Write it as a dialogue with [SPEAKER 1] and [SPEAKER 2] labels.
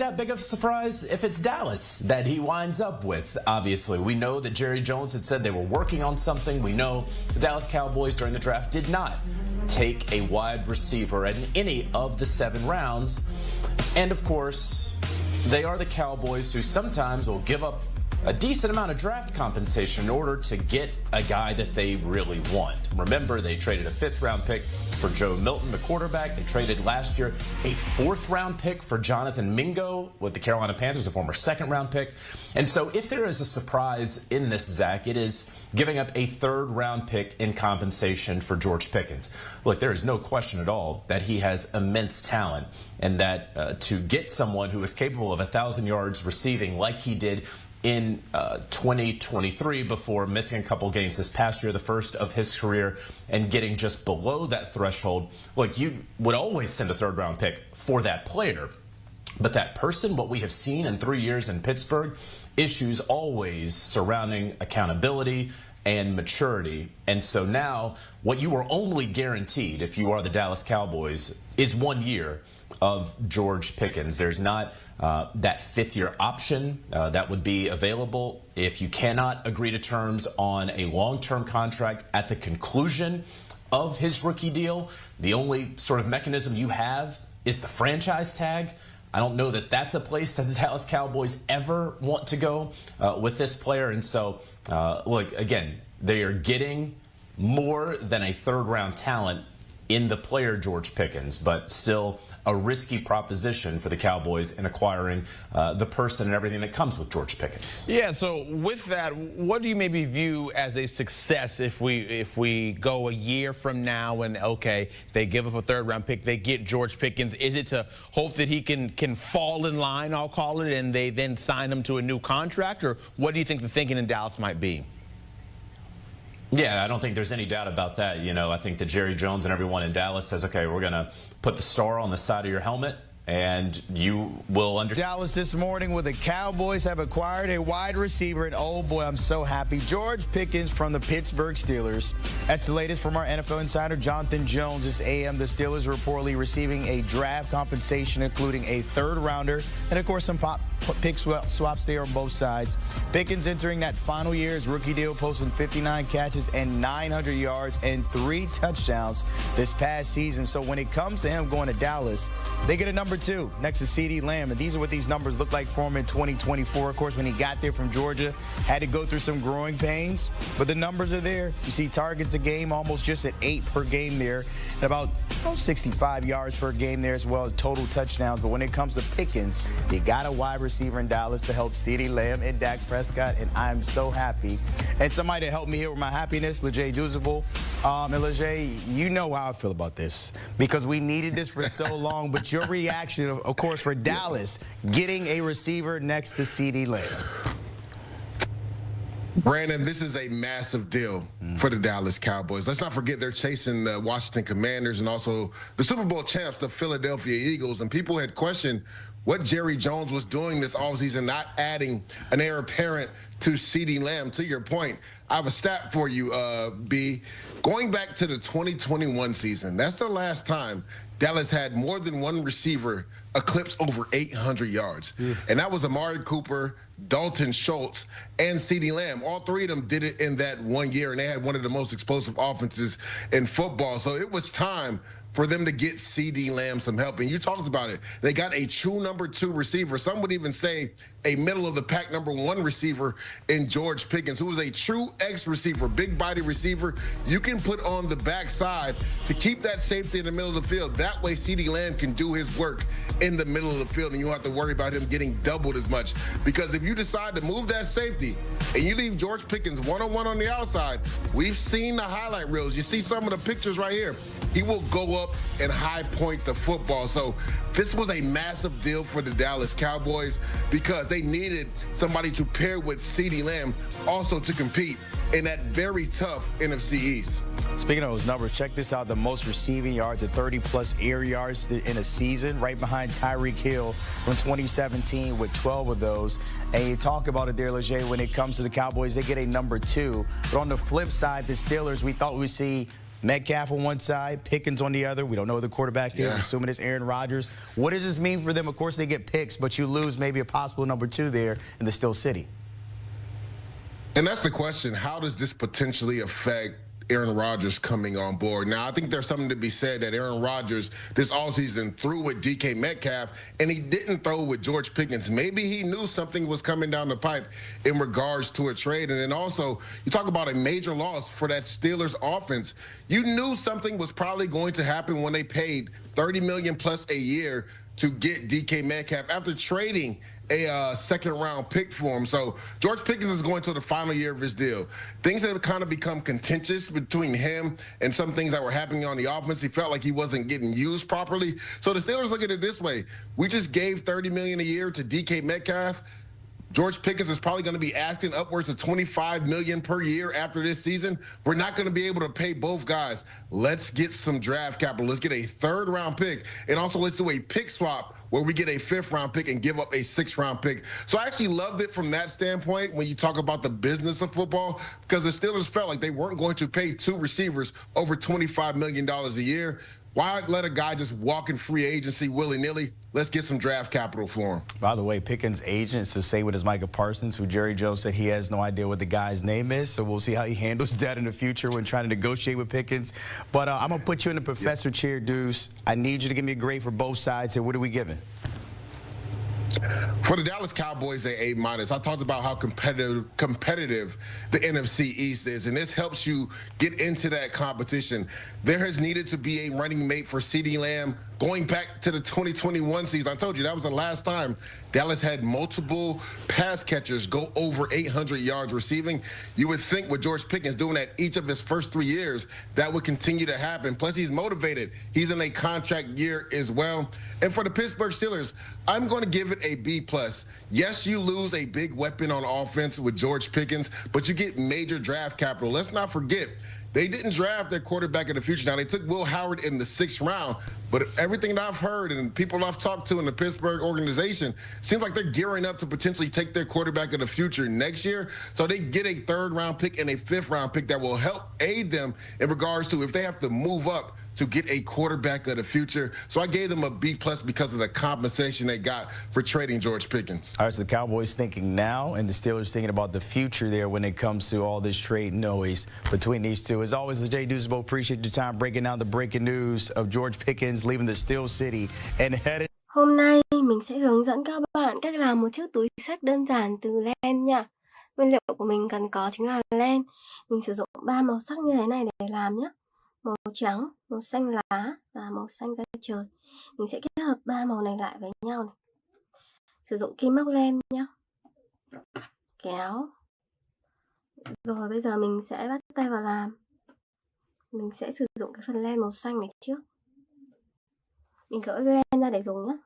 [SPEAKER 1] that big of a surprise if it's Dallas that he winds up with. Obviously, we know that Jerry Jones had said they were working on something. We know the Dallas Cowboys during the draft did not take a wide receiver in any of the 7 rounds. And of course, they are the Cowboys, who sometimes will give up a decent amount of draft compensation in order to get a guy that they really want. Remember, they traded a 5th-round pick for Joe Milton, the quarterback. They traded last year a 4th-round pick for Jonathan Mingo with the Carolina Panthers, a former 2nd-round pick. And so if there is a surprise in this, Zach, it is giving up a 3rd-round pick in compensation for George Pickens. Look, there is no question at all that he has immense talent, and that to get someone who is capable of 1,000 yards receiving like he did in 2023 before missing a couple games this past year, the first of his career, and getting just below that threshold. Look, you would always send a 3rd-round pick for that player. But that person, what we have seen in 3 years in Pittsburgh, issues always surrounding accountability and maturity. And so now what you are only guaranteed if you are the Dallas Cowboys is 1 year of George Pickens. There's not that 5th-year option that would be available if you cannot agree to terms on a long-term contract at the conclusion of his rookie deal. The only sort of mechanism you have is the franchise tag. I don't know that that's a place that the Dallas Cowboys ever want to go with this player. And so, look, again, they are getting more than a 3rd-round talent in the player George Pickens, but still a risky proposition for the Cowboys in acquiring the person and everything that comes with George Pickens.
[SPEAKER 2] Yeah, so with that, what do you maybe view as a success if we go a year from now and, okay, they give up a 3rd-round pick, they get George Pickens? Is it to hope that he can fall in line, I'll call it, and they then sign him to a new contract? Or what do you think the thinking in Dallas might be?
[SPEAKER 1] Yeah, I don't think there's any doubt about that. You know, I think that Jerry Jones and everyone in Dallas says, okay, we're going to put the star on the side of your helmet, and you will understand.
[SPEAKER 3] Dallas this morning, where the Cowboys have acquired a wide receiver, and oh boy, I'm so happy. George Pickens from the Pittsburgh Steelers. That's the latest from our NFL insider, Jonathan Jones. This AM, the Steelers are reportedly receiving a draft compensation, including a 3rd-rounder, and of course some pick swaps there on both sides. Pickens entering that final year, his rookie deal, posting 59 catches and 900 yards and 3 touchdowns this past season. So when it comes to him going to Dallas, they get a number 2 next to CeeDee Lamb. And these are what these numbers look like for him in 2024. Of course, when he got there from Georgia, had to go through some growing pains, but the numbers are there. You see targets a game, almost just at 8 per game there, and about 65 yards per game there, as well as total touchdowns. But when it comes to Pickens, they got a wide receiver in Dallas to help CeeDee Lamb and Dak Prescott, and I'm so happy. And somebody to help me here with my happiness, Lejay Duzable. And Lejay, you know how I feel about this, because we needed this for so long. But your reaction, of course, for Dallas getting a receiver next to CeeDee Lamb.
[SPEAKER 4] Brandon, this is a massive deal for the Dallas Cowboys. Let's not forget they're chasing the Washington Commanders and also the Super Bowl champs, the Philadelphia Eagles. And people had questioned what Jerry Jones was doing this offseason, not adding an heir apparent to CeeDee Lamb. To your point, I have a stat for you, B. Going back to the 2021 season, that's the last time Dallas had more than one receiver eclipse over 800 yards. And that was Amari Cooper, Dalton Schultz, and CeeDee Lamb. All 3 of them did it in that 1 year, and they had one of the most explosive offenses in football. So it was time for them to get CeeDee Lamb some help. And you talked about it. They got a true number 2 receiver. Some would even say a middle-of-the-pack number 1 receiver in George Pickens, who is a true X receiver, big body receiver. You can put on the backside to keep that safety in the middle of the field. That way CeeDee Lamb can do his work in the middle of the field, and you don't have to worry about him getting doubled as much. Because if you decide to move that safety and you leave George Pickens one-on-one on the outside, we've seen the highlight reels. You see some of the pictures right here. He will go up and high point the football. So this was a massive deal for the Dallas Cowboys because they needed somebody to pair with CeeDee Lamb also to compete in that very tough NFC East.
[SPEAKER 3] Speaking of those numbers, check this out. The most receiving yards at 30-plus air yards in a season, right behind Tyreek Hill from 2017 with 12 of those. And you talk about it there, Lejay, when it comes to the Cowboys, they get a number 2. But on the flip side, the Steelers, we thought we'd see Metcalf on one side, Pickens on the other. We don't know who the quarterback is.
[SPEAKER 4] Yeah.
[SPEAKER 3] Assuming it's Aaron Rodgers. What does this mean for them? Of course, they get picks, but you lose maybe a possible number 2 there in the Steel City.
[SPEAKER 4] And that's the question. How does this potentially affect Aaron Rodgers coming on board? Now, I think there's something to be said that Aaron Rodgers this offseason threw with DK Metcalf, and he didn't throw with George Pickens. Maybe he knew something was coming down the pipe in regards to a trade. And then also, you talk about a major loss for that Steelers offense. You knew something was probably going to happen when they paid $30 million plus a year to get DK Metcalf after trading a second-round pick for him. So George Pickens is going to the final year of his deal. Things have kind of become contentious between him and some things that were happening on the offense. He felt like he wasn't getting used properly. So the Steelers look at it this way. We just gave $30 million a year to DK Metcalf. George Pickens is probably going to be asking upwards of $25 million per year after this season. We're not going to be able to pay both guys. Let's get some draft capital. Let's get a 3rd-round pick, and also let's do a pick swap where we get a 5th-round pick and give up a 6th-round pick. So I actually loved it from that standpoint when you talk about the business of football, because the Steelers felt like they weren't going to pay 2 receivers over $25 million a year. Why let a guy just walk in free agency willy-nilly? Let's get some draft capital for him.
[SPEAKER 3] By the way, Pickens' agent, so say with his Micah Parsons, who Jerry Jones said he has no idea what the guy's name is. So we'll see how he handles that in the future when trying to negotiate with Pickens. But I'm going to put you in the professor chair, Deuce. I need you to give me a grade for both sides here. What are we giving?
[SPEAKER 4] For the Dallas Cowboys, A-. I talked about how competitive the NFC East is, and this helps you get into that competition. There has needed to be a running mate for CeeDee Lamb going back to the 2021 season. I told you that was the last time Dallas had multiple pass catchers go over 800 yards receiving. You would think with George Pickens doing that each of his first 3 years, that would continue to happen. Plus, he's motivated. He's in a contract year as well. And for the Pittsburgh Steelers, I'm going to give it a B+. Yes, you lose a big weapon on offense with George Pickens, but you get major draft capital. Let's not forget, they didn't draft their quarterback of the future. Now, they took Will Howard in the 6th round, but everything that I've heard and people I've talked to in the Pittsburgh organization seems like they're gearing up to potentially take their quarterback of the future next year. So they get a 3rd-round pick and a 5th-round pick that will help aid them in regards to if they have to move up to get a quarterback of the future. So I gave them a B+ because of the compensation they got for trading George Pickens.
[SPEAKER 3] All right, so the Cowboys thinking now and the Steelers thinking about the future there when it comes to all this trade noise between these two. As always, the Jay Deuceable, appreciate your time breaking down the breaking news of George Pickens leaving the Steel City and headed.
[SPEAKER 5] Hôm nay mình sẽ hướng dẫn các bạn cách làm một chiếc túi xách đơn giản từ len nha. Nguyên liệu của mình cần có chính là len. Mình sử dụng 3 màu sắc như thế này để làm nhé. Màu trắng, màu xanh lá và màu xanh da trời. Mình sẽ kết hợp 3 màu này lại với nhau này. Sử dụng kim móc len nhé. Kéo. Rồi bây giờ mình sẽ bắt tay vào làm. Mình sẽ sử dụng cái phần len màu xanh này trước. Mình gỡ len ra để dùng nhé.